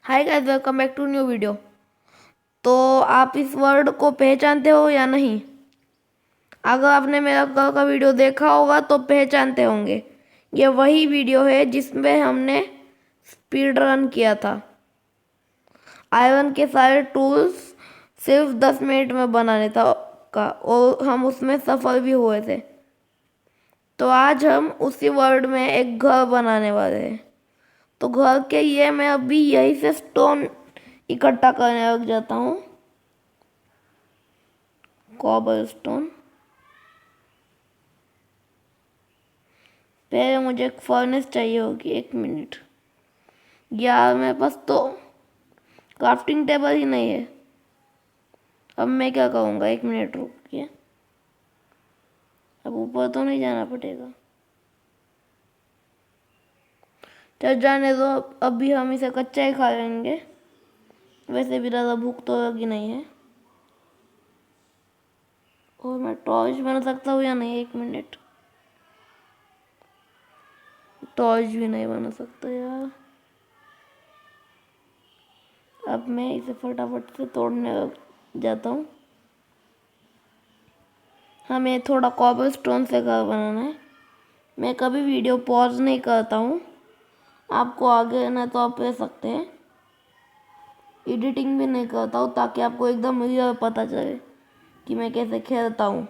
Hi guys, welcome back to new video. तो आप इस वर्ड को पहचानते हो या नहीं? अगर आपने मेरा कल का वीडियो देखा होगा तो पहचानते होंगे। ये वही वीडियो है जिसमें हमने स्पीड रन किया था। आयरन के सारे टूल्स सिर्फ 10 मिनट में बनाने था का, और हम उसमें सफल भी हुए थे। तो आज हम उसी वर्ड में एक घर बनाने वाले हैं। तो घर के लिए मैं अभी यहीं से स्टोन इकट्ठा करने लग जाता हूँ। Cobble stone. पहले मुझे एक फर्नेस चाहिए होगी। 1 मिनट। यार मेरे पास तो क्राफ्टिंग टेबल ही नहीं है। अब मैं क्या करूँगा? 1 मिनट रुकिए। अब ऊपर तो नहीं जाना पड़ेगा। चल जाने दो, अभी हम इसे कच्चा ही खा लेंगे। वैसे भी ज़्यादा भूख तो लगी नहीं है। और मैं टॉर्च बना सकता हूँ या नहीं? 1 मिनट। टॉर्च भी नहीं बना सकता यार। अब मैं इसे फटाफट से तोड़ने लग जाता हूँ। हमें थोड़ा कॉबल स्टोन से घर बनाना है। मैं कभी वीडियो पॉज नहीं करता हूँ। आपको आगे ना तो आप ले सकते हैं। एडिटिंग भी नहीं करता हूँ ताकि आपको एकदम रियल पता चले कि मैं कैसे खेलता हूँ।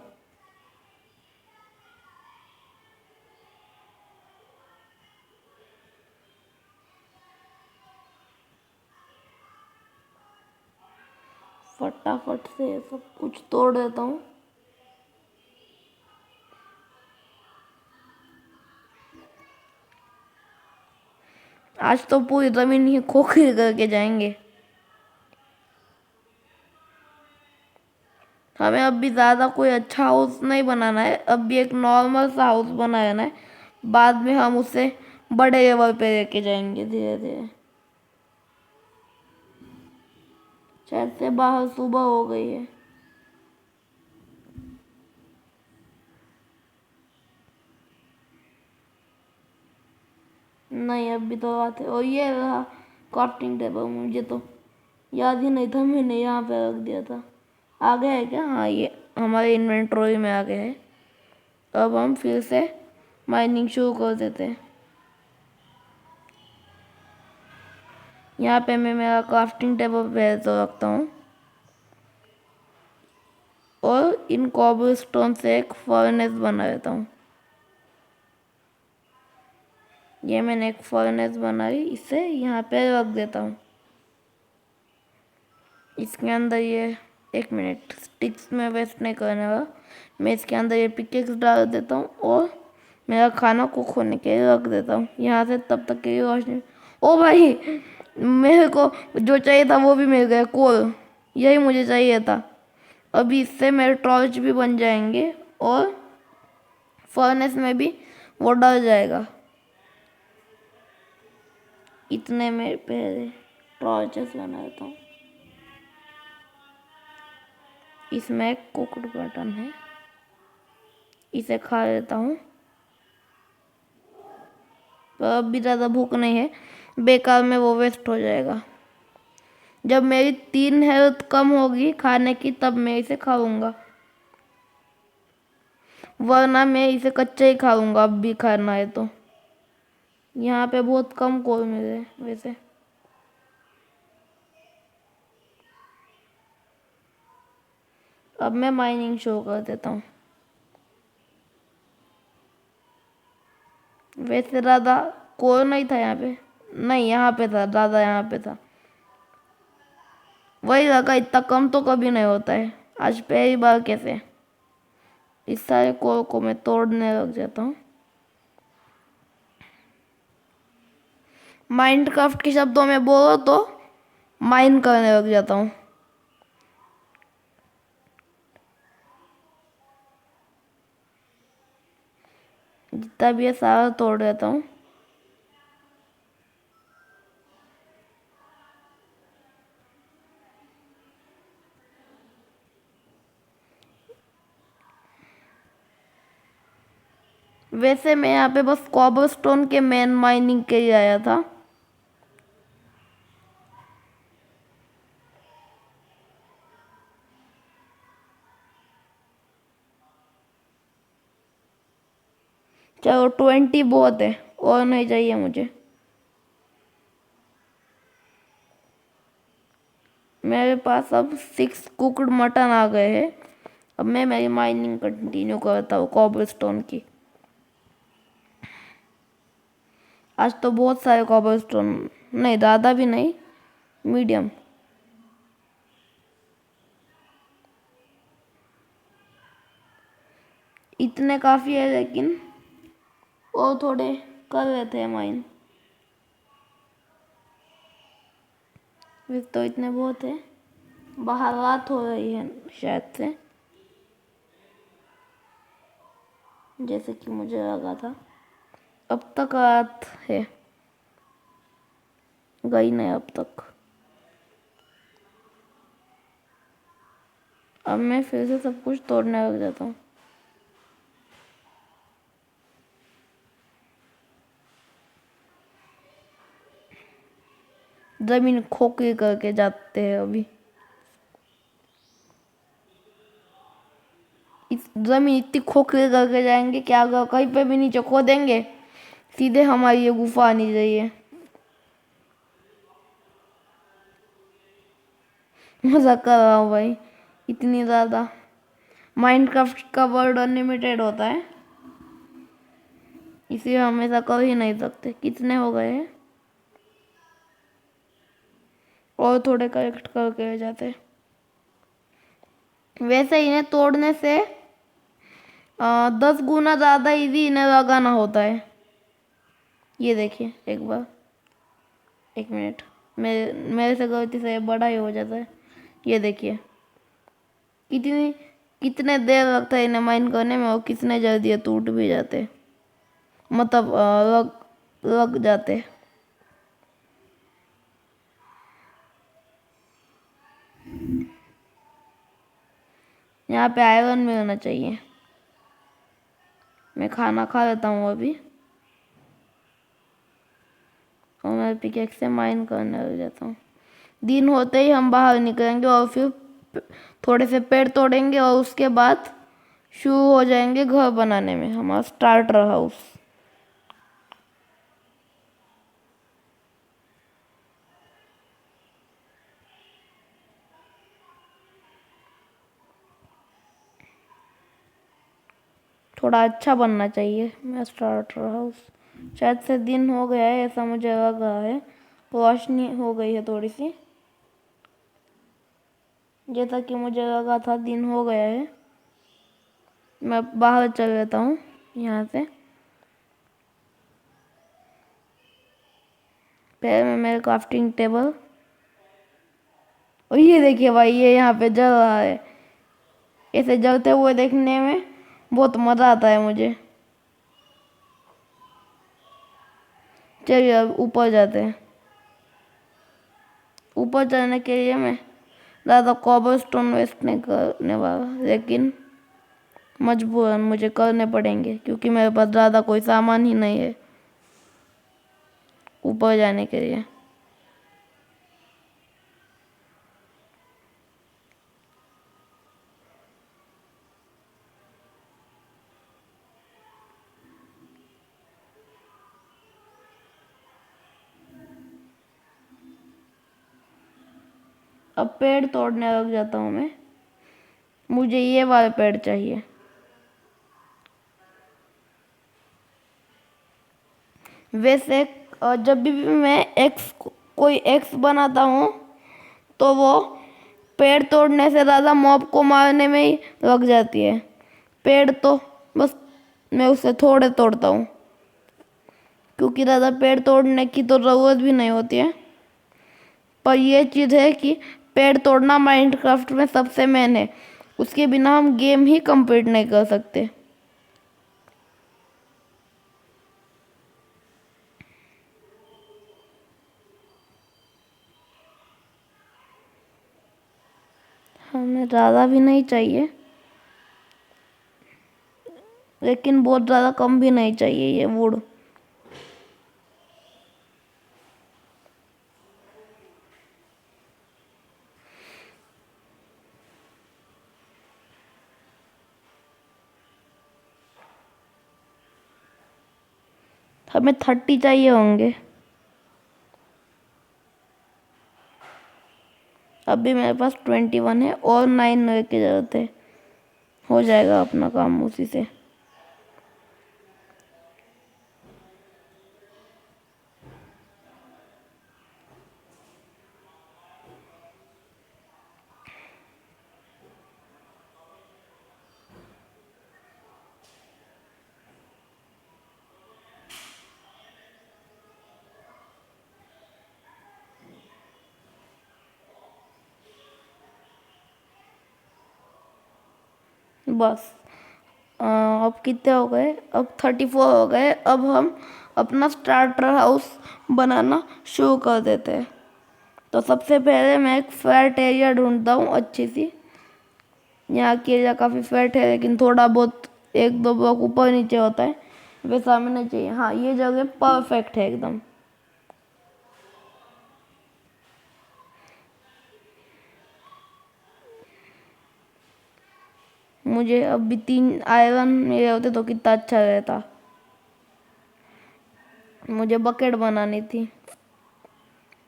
फटाफट से सब कुछ तोड़ देता हूँ। आज तो पूरी ज़मीन ही खोखली करके जाएंगे। हमें अब भी ज़्यादा कोई अच्छा हाउस नहीं बनाना है। अब भी एक नॉर्मल सा हाउस बनाना है। बाद में हम उसे बड़े लेवल पे लेके जाएंगे धीरे धीरे। शायद से बाहर सुबह हो गई है। नहीं, अभी तो बात है। और ये रहा क्राफ्टिंग टेबल। मुझे तो याद ही नहीं था मैंने यहाँ पे रख दिया था। आ गया है क्या? हाँ, ये हमारे इन्वेंटरी में आ गया है। अब हम फिर से माइनिंग शुरू कर देते हैं। यहाँ पे मैं मेरा क्राफ्टिंग टेबल पे तो रखता हूँ और इन कॉबल स्टोन से एक फर्नेस बना देता हूँ। ये मैंने एक फर्नेस बनाई, इसे यहाँ पे रख देता हूँ। इसके अंदर ये 1 मिनट स्टिक्स में वेस्ट नहीं करने वाला। मैं इसके अंदर ये पिकेक्स डाल देता हूँ और मेरा खाना कुक होने के लिए रख देता हूँ यहाँ से। तब तक के लिए रोशनी। ओ भाई, मेरे को जो चाहिए था वो भी मिल गया। कोल, यही मुझे चाहिए था। अभी इससे मेरे टॉर्च भी बन जाएंगे और फर्नेस में भी वो डल जाएगा। इतने में पहले टॉर्चेस बना देता हूँ। इसमें एक कुकड बटन है, इसे खा लेता हूँ। तो अब भी ज़्यादा भूख नहीं है, बेकार में वो वेस्ट हो जाएगा। जब मेरी 3 हेल्थ कम होगी खाने की तब मैं इसे खाऊंगा, वरना मैं इसे कच्चा ही खाऊंगा। अब भी खाना है तो। यहाँ पे बहुत कम कोल मिले वैसे। अब मैं माइनिंग शुरू कर देता हूँ। वैसे ज़्यादा कोल नहीं था यहाँ पे। नहीं, यहाँ पे था ज़्यादा, यहाँ पे था। वही लगा, इतना कम तो कभी नहीं होता है। आज पहली बार कैसे इस सारे कोल को मैं तोड़ने लग जाता हूँ। माइनक्राफ्ट के शब्दों में बोलो तो माइन करने लग जाता हूँ। जितना भी है सारा तोड़ देता हूँ। वैसे मैं यहाँ पे बस कॉबलस्टोन के मेन माइनिंग के लिए आया था। चलो 20 बहुत है, और नहीं चाहिए मुझे। मेरे पास अब 6 कुकड मटन आ गए हैं। अब मैं मेरी माइनिंग कंटिन्यू करता हूँ कॉबलस्टोन की। आज तो बहुत सारे कॉबलस्टोन, नहीं ज़्यादा भी नहीं, मीडियम। इतने काफ़ी है, लेकिन और थोड़े कर लेते हैं माइन। तो इतने बहुत है। बाहर रात हो रही है शायद से, जैसे कि मुझे लगा था। अब तक रात है, गई नहीं अब तक। अब मैं फिर से सब कुछ तोड़ने लग जाता हूँ। जमीन खोखली करके जाते हैं अभी। इस जमीन इतनी खोखली करके जाएंगे कि अगर कहीं पे भी नीचे खोदेंगे सीधे हमारी ये गुफा आनी चाहिए। मजाक कर रहा हूँ भाई, इतनी ज़्यादा। माइनक्राफ्ट का वर्ल्ड अनलिमिटेड होता है, इसे हमेशा कर ही नहीं सकते। कितने हो गए हैं, और थोड़े कलेक्ट करके जाते। वैसे इन्हें तोड़ने से 10 गुना ज़्यादा इजी इन्हें लगाना होता है। ये देखिए एक बार, एक मिनट, मेरे से गलती से बड़ा ही हो जाता है। ये देखिए कितनी कितने देर लगता है इन्हें माइन करने में, और कितने जल्दी ये टूट भी जाते, मतलब लग जाते। यहाँ पे आयरन में होना चाहिए। मैं खाना खा लेता हूँ अभी, और मैं पिकेक्स से माइन करने लग जाता हूँ। दिन होते ही हम बाहर निकलेंगे और फिर थोड़े से पेड़ तोड़ेंगे, और उसके बाद शुरू हो जाएंगे घर बनाने में, हमारा स्टार्टर हाउस। थोड़ा अच्छा बनना चाहिए मेरा स्टार्टर हाउस। शायद से दिन हो गया है, ऐसा मुझे लग रहा है। रोशनी हो गई है थोड़ी सी, जैसा कि मुझे लगा था दिन हो गया है। मैं बाहर चल लेता हूँ यहाँ से। पहले मैं मेरे क्राफ्टिंग टेबल, और ये देखिए भाई, ये यहाँ पे जल रहा है। ऐसे जलते हुए देखने में बहुत मज़ा आता है मुझे। चलिए अब ऊपर जाते हैं। ऊपर जाने के लिए मैं ज़्यादा कॉबलस्टोन वेस्ट नहीं करने वाला, लेकिन मजबूरन मुझे करने पड़ेंगे, क्योंकि मेरे पास ज़्यादा कोई सामान ही नहीं है ऊपर जाने के लिए। अब पेड़ तोड़ने लग जाता हूँ मैं। मुझे ये वाला पेड़ चाहिए। वैसे जब भी मैं कोई एक्स बनाता हूँ तो वो पेड़ तोड़ने से ज़्यादा मॉब को मारने में ही लग जाती है। पेड़ तो बस मैं उससे थोड़े तोड़ता हूँ, क्योंकि ज़्यादा पेड़ तोड़ने की तो ज़रूरत भी नहीं होती है। पर यह चीज़ है कि पेड़ तोड़ना माइनक्राफ्ट में सबसे मेन है, उसके बिना हम गेम ही कंप्लीट नहीं कर सकते। हमें ज़्यादा भी नहीं चाहिए, लेकिन बहुत ज़्यादा कम भी नहीं चाहिए ये वुड। हमें 30 चाहिए होंगे। अभी मेरे पास 21 है और 9 की ज़रूरत है। हो जाएगा अपना काम उसी से। बस अब कितने हो गए? अब 34 हो गए। अब हम अपना स्टार्टर हाउस बनाना शुरू कर देते हैं। तो सबसे पहले मैं एक फ्लैट एरिया ढूंढता हूँ अच्छी सी। यहाँ की एरिया काफ़ी फ्लैट है, लेकिन थोड़ा बहुत एक दो ब्लॉक ऊपर नीचे होता है, वैसा हमें नहीं चाहिए। हाँ, ये जगह परफेक्ट है एकदम। मुझे अब भी 3 आयरन मेरे होते तो कितना अच्छा रहता। मुझे बकेट बनानी थी।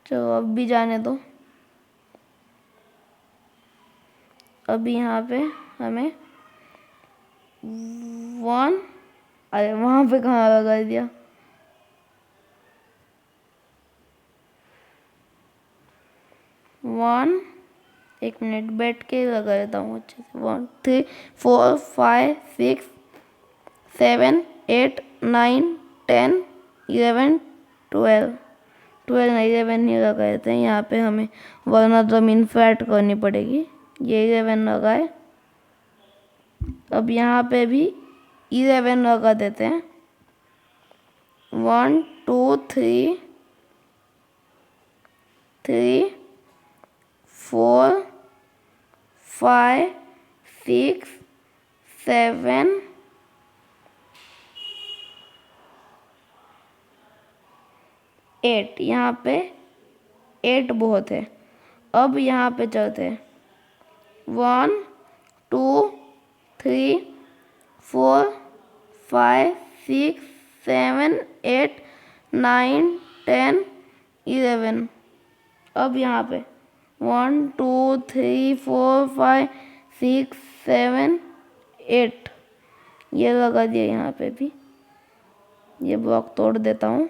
चलो अब भी जाने दो। अभी यहाँ पे हमें 1, अरे वहाँ पे कहाँ लगा दिया? 1, एक मिनट बैठ के लगा देता हूँ अच्छे से। 1 3 4 5 6 7 8 9 10 11 12 12 नहीं 11 ही लगा देते हैं यहाँ पे हमें, वरना ज़मीन फ्लैट करनी पड़ेगी। ये 11 लगाए। अब यहाँ पे भी 11 लगा देते हैं। 1 2 3 3 4 5 6 7 8। यहाँ पे 8 बहुत है। अब यहाँ पे चलते हैं। 1 2 3 4 5 6 7 8 9 10 11। अब यहाँ पे 1 2 3 4 5 6 7 8 ये लगा दिया। यहाँ पे भी ये ब्लॉक तोड़ देता हूँ।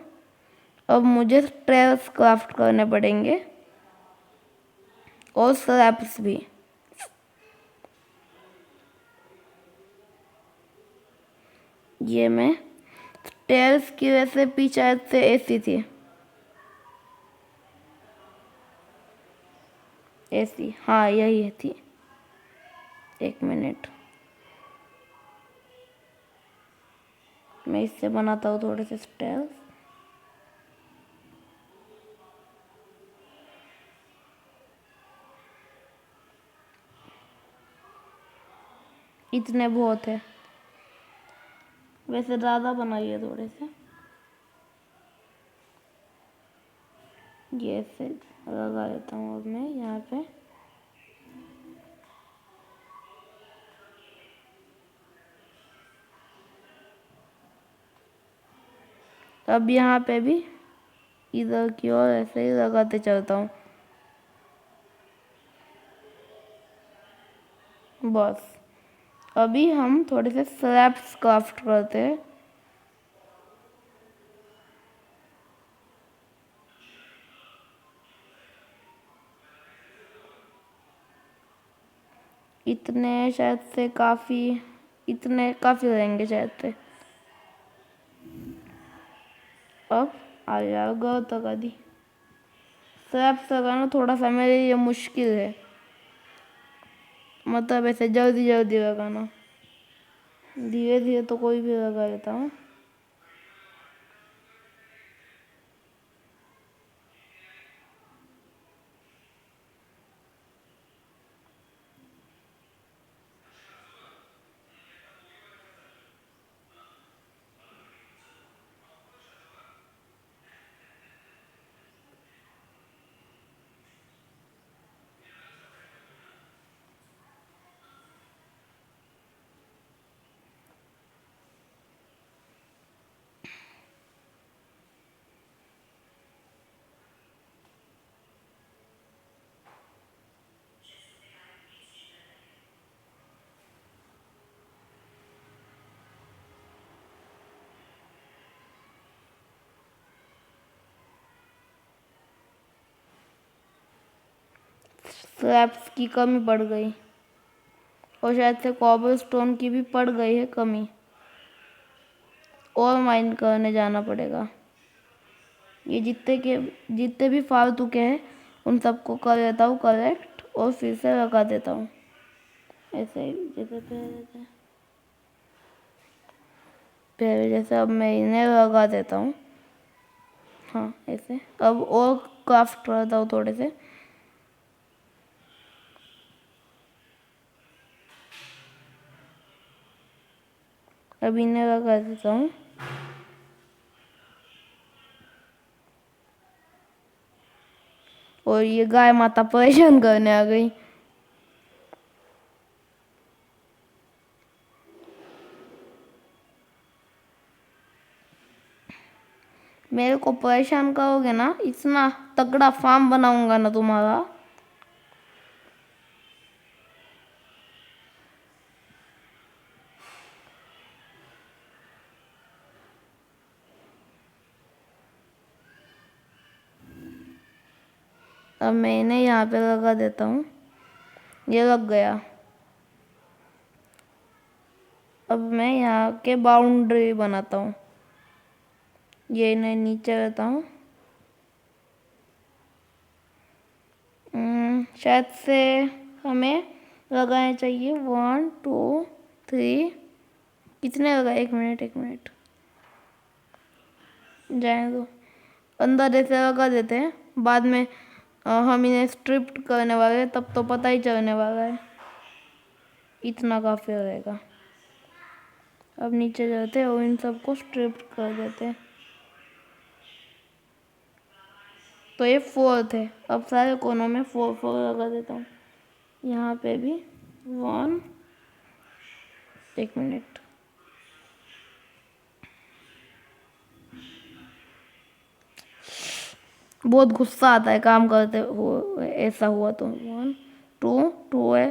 अब मुझे स्टेयर्स क्राफ्ट करने पड़ेंगे और स्लैब्स भी। ये मैं स्टेयर्स की रेसिपी शायद से ऐसी थी, ऐसी, हाँ यही थी। एक मिनट, मैं इससे बनाता हूँ थोड़े से स्टेयर्स। इतने बहुत है, वैसे ज़्यादा बनाइए थोड़े से। ये ऐसे लगा देता हूँ अब मैं यहाँ पे। अब यहाँ पे भी इधर की ओर ऐसे ही लगाते चलता हूँ। बस अभी हम थोड़े से स्लैब्स क्राफ्ट करते हैं। इतने शायद से काफ़ी, इतने काफ़ी रहेंगे शायद से। अब आ जाओ तक आदि स्लैब्स लगाना थोड़ा सा मेरे लिए मुश्किल है, मतलब ऐसे जल्दी जल्दी लगाना। धीरे धीरे तो कोई भी लगा लेता हूँ। स्क्रैप्स की कमी पड़ गई और शायद से कॉबलस्टोन की भी पड़ गई है कमी। और माइन करने जाना पड़ेगा। ये जितने भी फालतू के हैं उन सबको कर देता हूँ कलेक्ट और फिर से लगा देता हूँ ऐसे ही जैसे पहले जैसे। अब मैं इन्हें लगा देता हूँ। हाँ ऐसे। अब और क्राफ्ट करता हूँ थोड़े से। अब इन्हें लगा देता हूँ। और ये गाय माता परेशान करने आ गई। मेरे को परेशान करोगे ना, इतना तगड़ा फार्म बनाऊंगा ना तुम्हारा। अब मैं इन्हें यहाँ पे लगा देता हूँ। ये लग गया। अब मैं यहाँ के बाउंड्री बनाता हूँ। ये इन्हें नीचे रहता हूँ। शायद से हमें लगाने चाहिए 1 2 3। कितने लगा? एक मिनट जाने दो। अंदर ऐसे लगा देते हैं। बाद में हम इन्हें स्ट्रिप्ट करने वाले हैं, तब तो पता ही चलने वाला है। इतना काफ़ी रहेगा। अब नीचे जाते हैं और इन सबको स्ट्रिप्ट कर देते हैं। तो ये 4th है। अब सारे कोनों में 4 लगा देता हूँ। यहाँ पे भी 1। एक मिनट। बहुत गुस्सा आता है काम करते हुए ऐसा हुआ तो। 1 2 2 है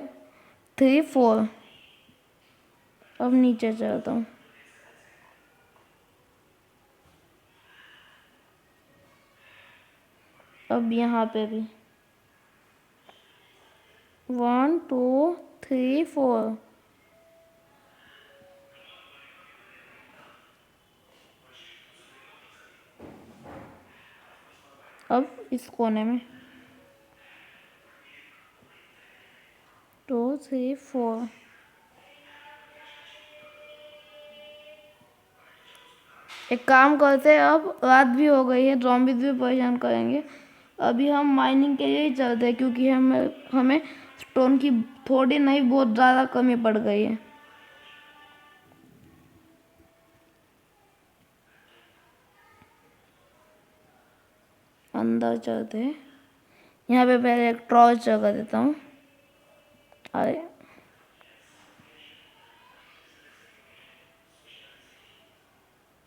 3 4। अब नीचे चलता हूँ। अब यहाँ पे भी 1 2 3 4। अब इस कोने में 2 3 4। एक काम करते हैं, अब रात भी हो गई है, ज़ॉम्बीज़ भी परेशान करेंगे। अभी हम माइनिंग के लिए ही चलते हैं क्योंकि हमें स्टोन की थोड़ी नहीं बहुत ज़्यादा कमी पड़ गई है। अंदर चलते हैं। यहाँ पे पहले एक टॉर्च लगा देता हूँ। अरे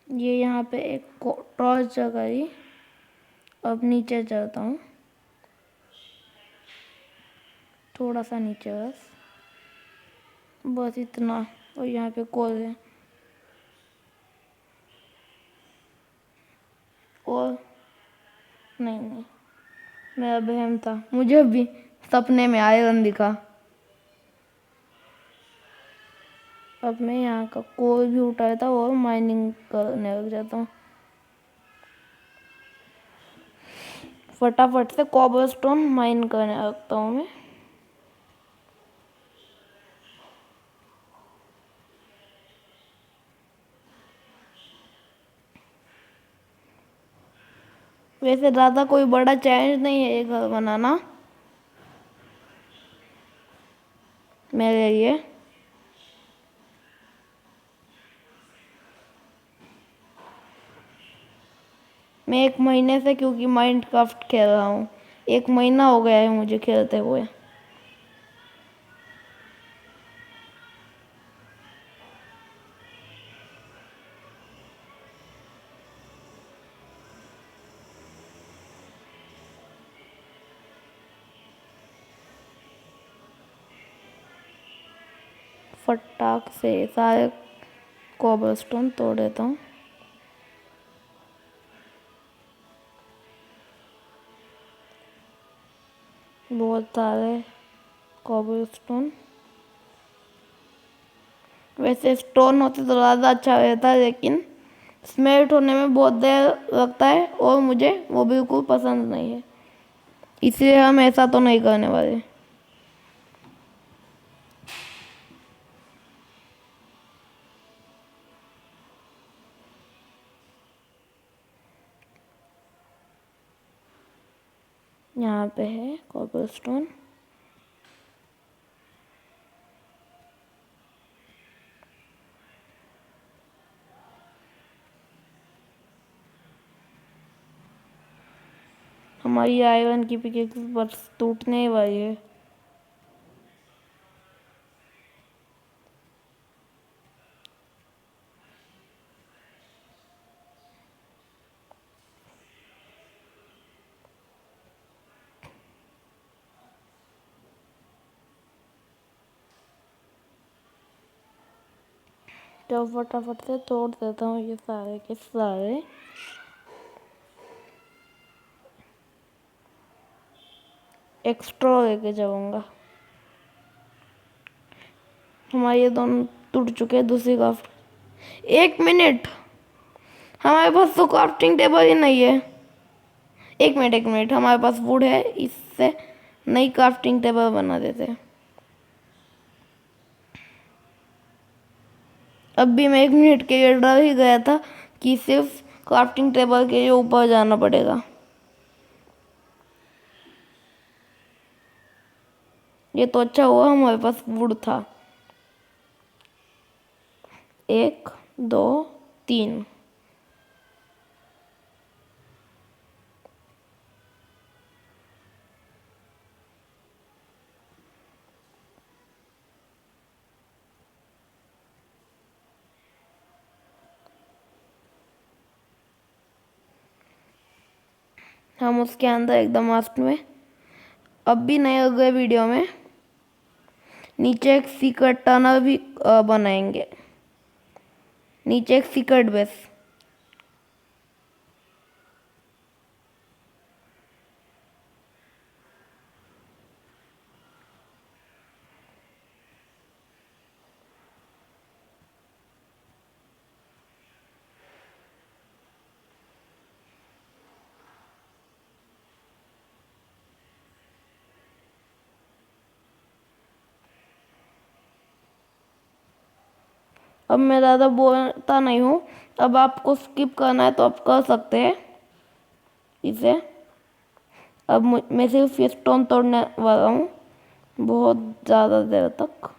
ये यहाँ पे एक टॉर्च लगाई। अब नीचे चलता हूँ, थोड़ा सा नीचे बस इतना। और यहाँ पे कोल है। और नहीं मेरा बहम था, मुझे भी सपने में आयरन दिखा। अब मैं यहाँ का कोल भी उठाता हूँ और माइनिंग करने लग जाता हूँ। फटाफट से कॉबलस्टोन माइन करने लगता हूँ मैं। वैसे ज़्यादा कोई बड़ा चैलेंज नहीं है ये घर बनाना मेरे लिए। मैं 1 महीने से क्योंकि माइनक्राफ्ट खेल रहा हूँ, 1 महीना हो गया है मुझे खेलते हुए। फटाक से सारे कॉबलस्टोन तोड़ देता हूँ। बहुत सारे कॉबलस्टोन। वैसे स्टोन होते तो ज़्यादा अच्छा रहता है, लेकिन स्मेल्ट होने में बहुत देर लगता है और मुझे वो बिल्कुल पसंद नहीं है, इसलिए हम ऐसा तो नहीं करने वाले। यहाँ पे है कॉबलस्टोन। हमारी आयरन की पिकेक्स बस टूटने ही वाली है। तो फटाफट से तोड़ देता हूँ ये सारे के सारे। एक्स्ट्रा लेके जाऊँगा। हमारे ये दोनों टूट चुके हैं। दूसरी क्राफ्ट, 1 मिनट, हमारे पास तो क्राफ्टिंग टेबल ही नहीं है। 1 मिनट, हमारे पास वुड है, इससे नई क्राफ्टिंग टेबल बना देते हैं। अब भी मैं 1 मिनट के लिए डर ही गया था कि सिर्फ क्राफ्टिंग टेबल के लिए ऊपर जाना पड़ेगा। ये तो अच्छा हुआ हमारे पास वुड था। 1 2 3। हम उसके अंदर एकदम लास्ट में, अब भी नए अगले वीडियो में नीचे एक सीक्रेट टनल भी बनाएंगे, नीचे एक सीक्रेट बेस। अब मैं ज़्यादा बोलता नहीं हूँ, अब आपको स्किप करना है तो आप कर सकते हैं इसे। अब मैं सिर्फ ये स्टोन तोड़ने वाला हूँ बहुत ज़्यादा देर तक।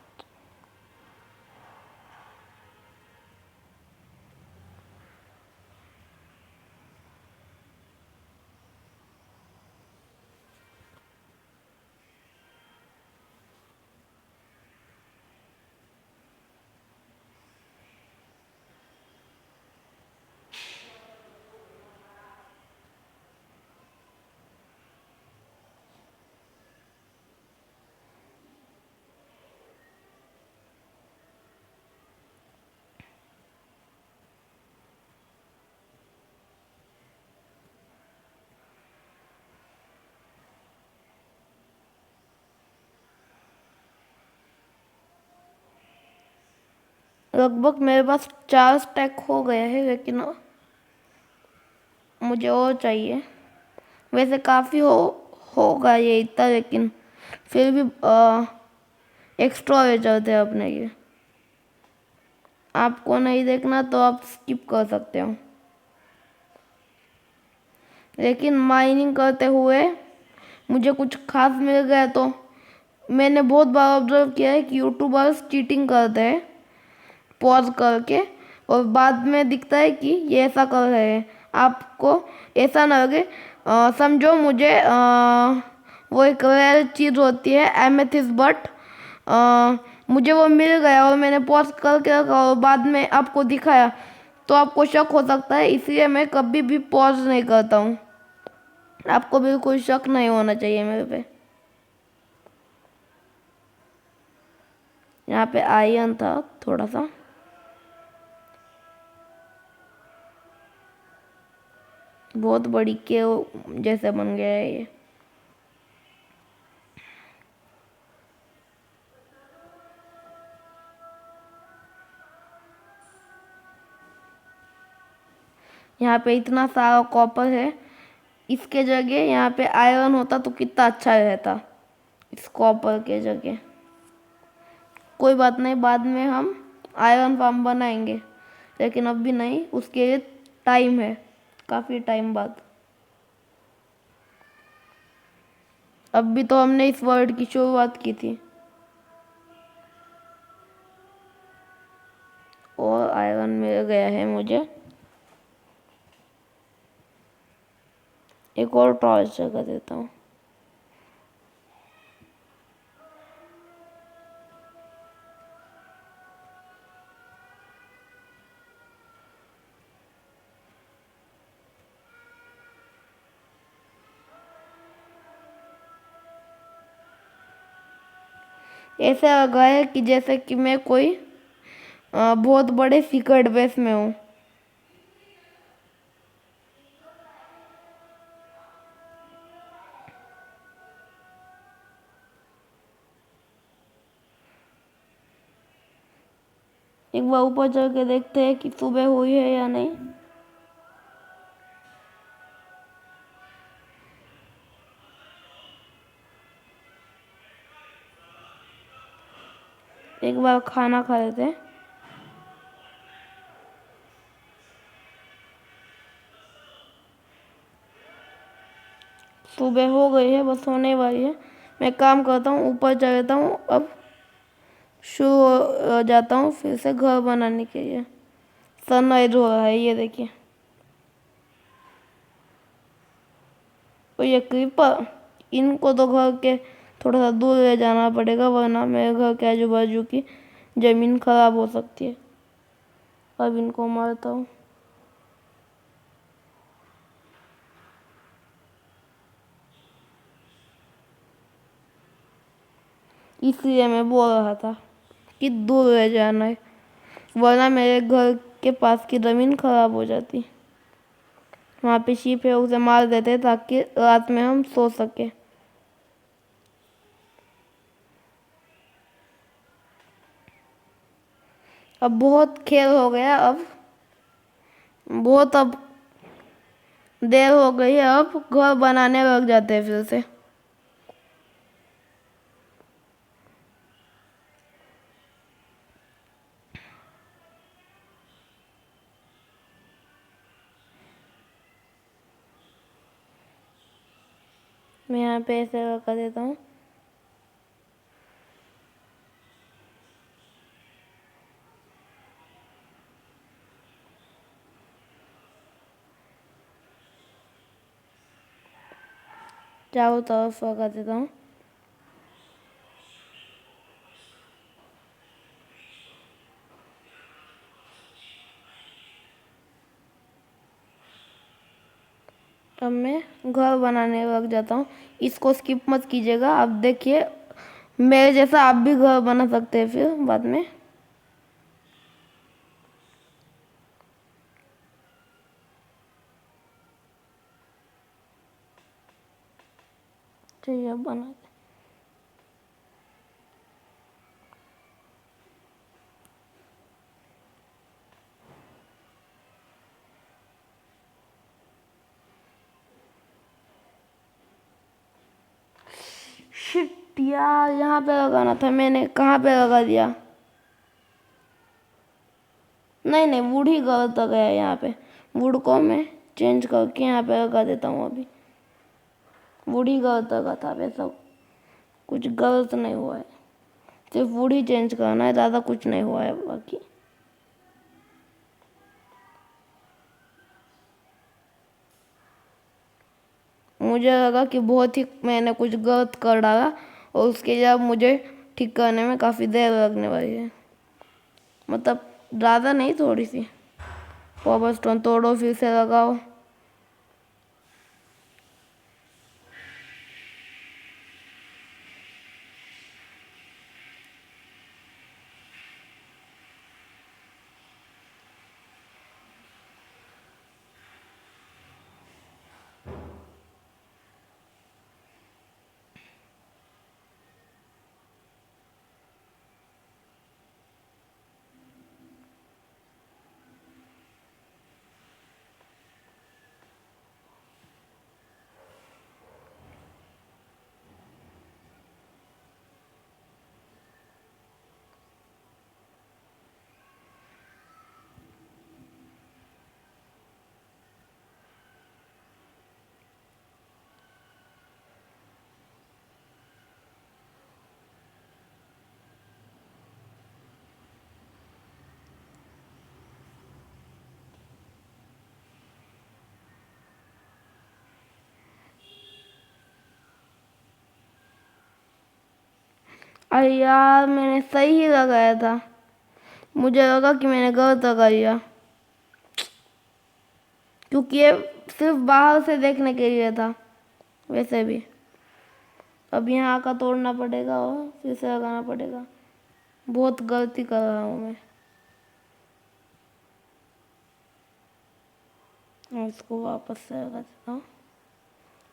लगभग मेरे पास 4 स्टैक हो गए हैं, लेकिन मुझे और चाहिए। वैसे काफ़ी होगा ये इतना, लेकिन फिर भी एक्स्ट्रा ले जाते हैं अपने ये। आपको नहीं देखना तो आप स्किप कर सकते हो। लेकिन माइनिंग करते हुए मुझे कुछ खास मिल गया तो मैंने बहुत बार ऑब्जर्व किया है कि यूट्यूबर्स चीटिंग करते हैं पॉज करके, और बाद में दिखता है कि ये ऐसा कर रहे हैं। आपको ऐसा ना लगे। समझो मुझे वो एक रेयर चीज़ होती है एमेथिस्ट, बट मुझे वो मिल गया और मैंने पॉज करके रखा और बाद में आपको दिखाया, तो आपको शक हो सकता है, इसलिए मैं कभी भी पॉज नहीं करता हूँ। आपको बिल्कुल शक नहीं होना चाहिए मेरे पे। यहाँ पे आयरन था थोड़ा सा, बहुत बड़ी केव जैसे बन गया है ये। यहाँ पे इतना सारा कॉपर है, इसके जगह यहाँ पे आयरन होता तो कितना अच्छा रहता, इस कॉपर के जगह। कोई बात नहीं, बाद में हम आयरन फार्म बनाएंगे, लेकिन अभी नहीं, उसके लिए टाइम है, काफ़ी टाइम बाद। अभी तो हमने इस वर्ल्ड की शुरुआत की थी। और आयरन मिल गया है मुझे। एक और टॉर्च जगा देता हूँ। ऐसा लगा है कि जैसे कि मैं कोई बहुत बड़े सीक्रेट बेस में हूँ। एक बार ऊपर चढ़ के देखते हैं कि सुबह हुई है या नहीं। एक बार खाना खा लेते हैं। सुबह हो गई है, बस होने वाली है। मैं काम करता हूँ, ऊपर चढ़ता हूँ, अब शुरू हो जाता हूँ फिर से घर बनाने के लिए। सनराइज हो रहा है, ये देखिए। और ये क्रीपर, इनको तो घर के थोड़ा सा दूर ले जाना पड़ेगा, वरना मेरे घर के आजू बाजू की ज़मीन खराब हो सकती है। अब इनको मारता हूँ। इसलिए मैं बोल रहा था कि दूर ले जाना है, वरना मेरे घर के पास की ज़मीन खराब हो जाती। वहाँ पे शीप है, उसे मार देते ताकि रात में हम सो सके। अब बहुत खेल हो गया, अब देर हो गई है, अब घर बनाने लग जाते हैं फिर से। मैं यहाँ पे ऐसे कर देता हूँ। चारों तरफ कर देता हूँ। अब मैं घर बनाने लग जाता हूँ। इसको स्किप मत कीजिएगा, आप देखिए मेरे जैसा आप भी घर बना सकते हैं फिर बाद में। चलिए अब बना दे। शिट यार, यहाँ पे लगाना था, मैंने कहाँ पे लगा दिया। नहीं नहीं, वुड ही गलत आ गया यहाँ पे। वुड को मैं चेंज करके यहाँ पे लगा देता हूँ। अभी वुड ही गलत लगा था, वैसा कुछ गलत नहीं हुआ है, सिर्फ वुड ही चेंज करना है, ज़्यादा कुछ नहीं हुआ है बाकी। मुझे लगा कि बहुत ही मैंने कुछ गलत कर डाला, और उसके लिए अब मुझे ठीक करने में काफ़ी देर लगने वाली है। मतलब ज़्यादा नहीं, थोड़ी सी। पावर स्टोन तोड़ो, फिर से लगाओ। अरे यार, मैंने सही ही लगाया था। मुझे लगा कि मैंने गलत लगा लिया, क्योंकि ये सिर्फ बाहर से देखने के लिए था। वैसे भी अब यहाँ का तोड़ना पड़ेगा और फिर से लगाना पड़ेगा। बहुत गलती कर रहा हूँ मैं इसको वापस से लगा देता हूँ।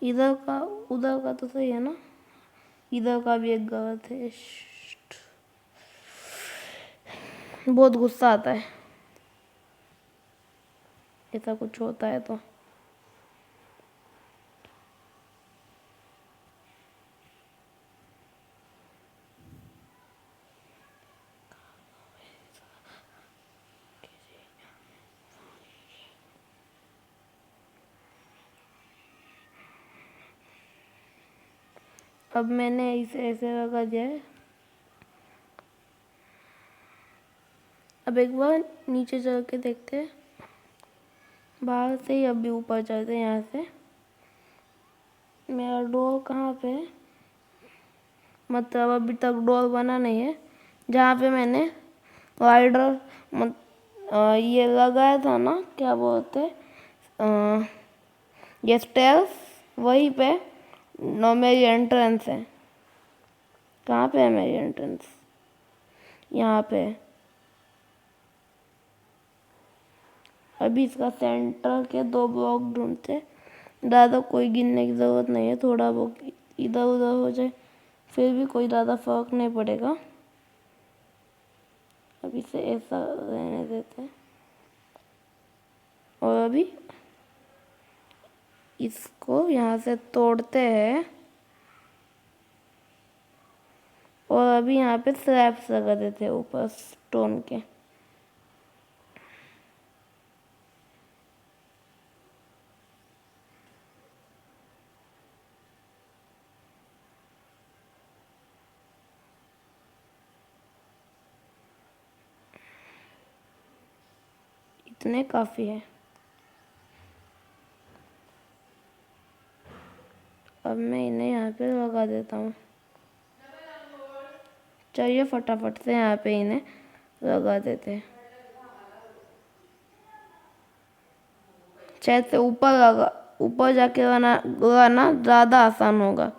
इधर का उधर का तो सही है ना, इधर का भी एक गलत है। बहुत गुस्सा आता है ऐसा कुछ होता है तो। अब मैंने इसे ऐसे लगा दिया है। अब एक बार नीचे चल के देखते हैं, बाहर से ही अभी ऊपर चलते हैं। यहाँ से मेरा डोर कहाँ पे है, मतलब अभी तक डोर बना नहीं है। जहाँ पे मैंने वाइडर ये लगाया था ना, क्या बोलते ये स्टेयर्स, वहीं पे मेरी एंट्रेंस है। कहाँ पे है मेरी एंट्रेंस? यहाँ पे। अभी इसका सेंटर के 2 ब्लॉक ढूंढते। ज़्यादा कोई गिनने की ज़रूरत नहीं है, थोड़ा बहुत इधर उधर हो जाए फिर भी कोई ज़्यादा फर्क नहीं पड़ेगा। अब इसे ऐसा रहने देते हैं और अभी इसको यहाँ से तोड़ते हैं और अभी यहाँ पे स्लैब्स लगा देते हैं ऊपर स्टोन के। इतने काफ़ी है। अब मैं इन्हें यहाँ पे लगा देता हूँ। चलिए फटाफट से यहाँ पे इन्हें लगा देते हैं। शायद से ऊपर जाके लगाना ज़्यादा आसान होगा।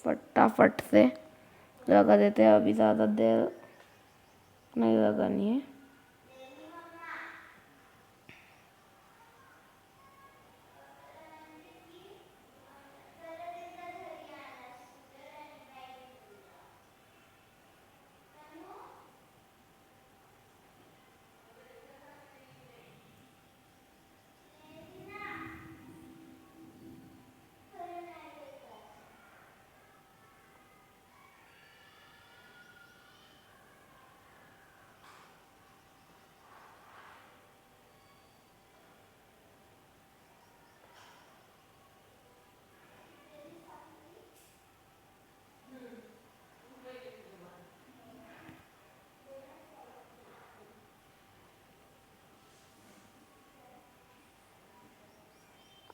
फटाफट से लगा देते हैं, अभी ज़्यादा देर नहीं लगानी है।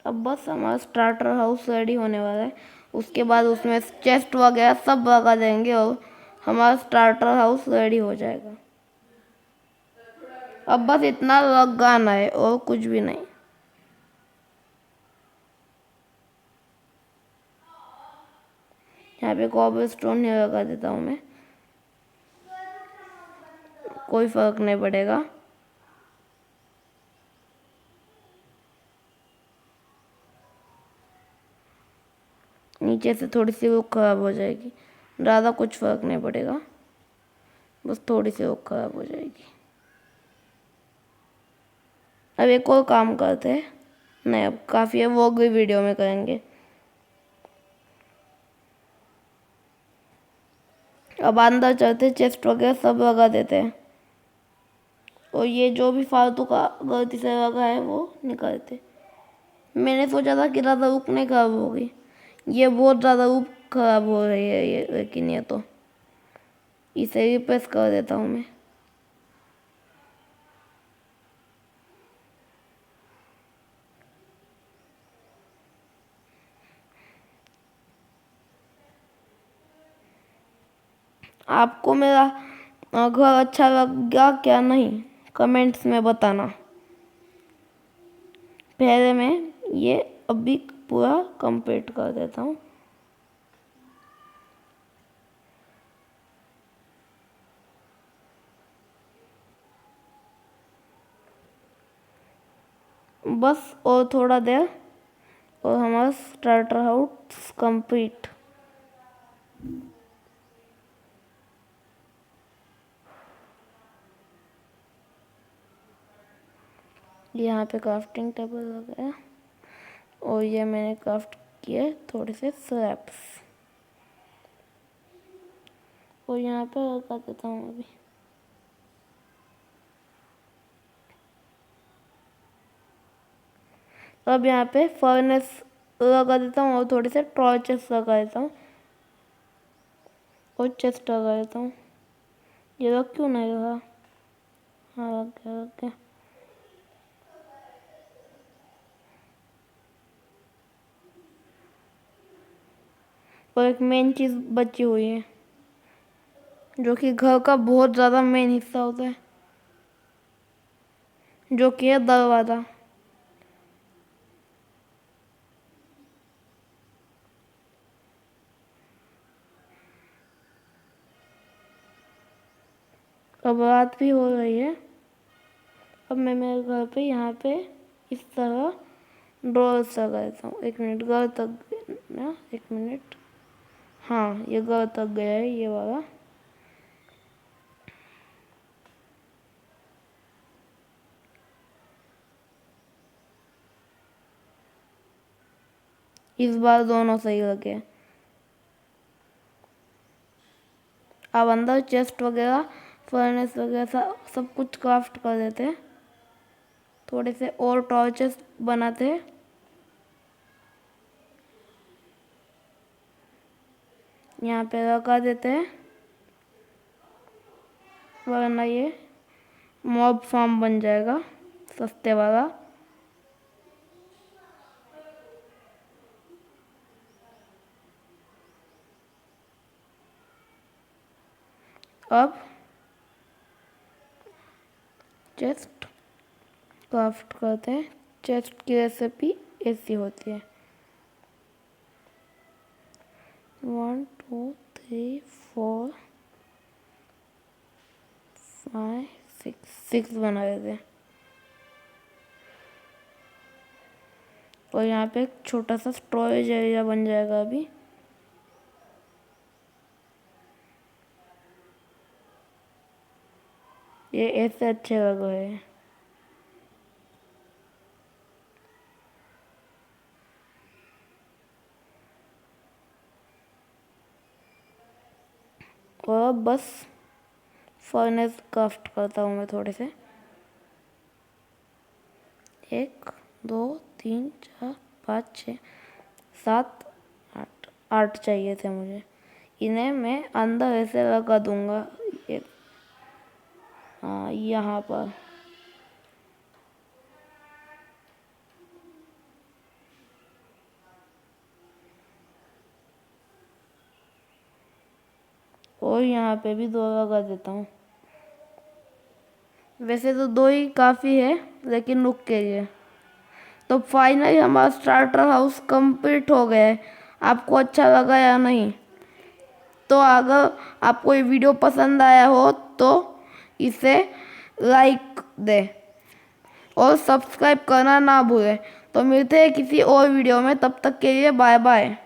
अब बस हमारा स्टार्टर हाउस रेडी होने वाला है। उसके बाद उसमें चेस्ट वगैरह सब लगा देंगे और हमारा स्टार्टर हाउस रेडी हो जाएगा। अब बस इतना लगाना है और कुछ भी नहीं। यहाँ पे कॉबलस्टोन नहीं लगा देता हूँ मैं, कोई फर्क नहीं पड़ेगा। नीचे से थोड़ी सी वो खराब हो जाएगी, ज़्यादा कुछ फर्क नहीं पड़ेगा, बस थोड़ी सी वो खराब हो जाएगी। अब एक और काम करते हैं। नहीं, अब काफ़ी है, वो अगली वीडियो में करेंगे। अब अंदर चलते, चेस्ट वगैरह सब लगा देते हैं और ये जो भी फालतू का गलती से लगा है वो निकालते। मैंने सोचा था कि ज़्यादा ऊप नहीं खराब होगी, ये बहुत ज़्यादा ऊप खराब हो रही है ये, लेकिन ये तो इसे रिप्लेस कर देता हूँ मैं। आपको मेरा घर अच्छा लगा क्या नहीं, कमेंट्स में बताना। पहले मैं ये अभी पूरा कंप्लीट कर देता हूँ। बस और थोड़ा देर और हमारा स्टार्टर हाउस कंप्लीट। यहाँ पे क्राफ्टिंग टेबल लगा है और ये मैंने क्राफ्ट किए थोड़े से स्लैब्स और यहाँ पे लगा देता हूँ अभी। अब यहाँ पे फर्नेस लगा देता हूँ और थोड़े से टॉर्चेस लगा देता हूँ और चेस्ट लगा देता हूँ। ये लोग क्यों नहीं लगा? हाँ लग गया, लग गया। और एक मेन चीज़ बची हुई है जो कि घर का बहुत ज़्यादा मेन हिस्सा होता है, जो कि है दरवाज़ा। अब रात भी हो रही है। अब मैं मेरे घर पे यहाँ पे इस तरह डोर्स लगा देता हूँ। 1 मिनट, घर तक ना, 1 मिनट। हाँ ये घर तक गया है ये वाला। इस बार दोनों सही लगे। अब अंदर चेस्ट वगैरह, फर्नेस वगैरह सब कुछ क्राफ्ट कर देते हैं। थोड़े से और टॉर्चेस बनाते हैं। यहाँ पे लगा देते हैं वरना ये मॉब फार्म बन जाएगा सस्ते वाला। अब चेस्ट क्राफ्ट करते हैं। चेस्ट की रेसिपी ऐसी होती है 1 2 3 4 5 6 बना देते हैं। और यहाँ पे एक छोटा सा स्टोरेज एरिया बन जाएगा अभी। ये ऐसे अच्छे लग रहे हैं। और अब बस फर्नेस क्राफ्ट करता हूँ मैं थोड़े से। 1 2 3 4 5 6 7 8 8 चाहिए थे मुझे। इन्हें मैं अंदर ऐसे लगा दूंगा ये, हाँ यहाँ पर। और यहाँ पे भी 2 लगा देता हूँ। वैसे तो 2 ही काफ़ी है लेकिन रुक के लिए। तो फाइनली हमारा स्टार्टर हाउस कंप्लीट हो गया है। आपको अच्छा लगा या नहीं? तो अगर आपको ये वीडियो पसंद आया हो तो इसे लाइक दें और सब्सक्राइब करना ना भूलें। तो मिलते हैं किसी और वीडियो में, तब तक के लिए बाय बाय।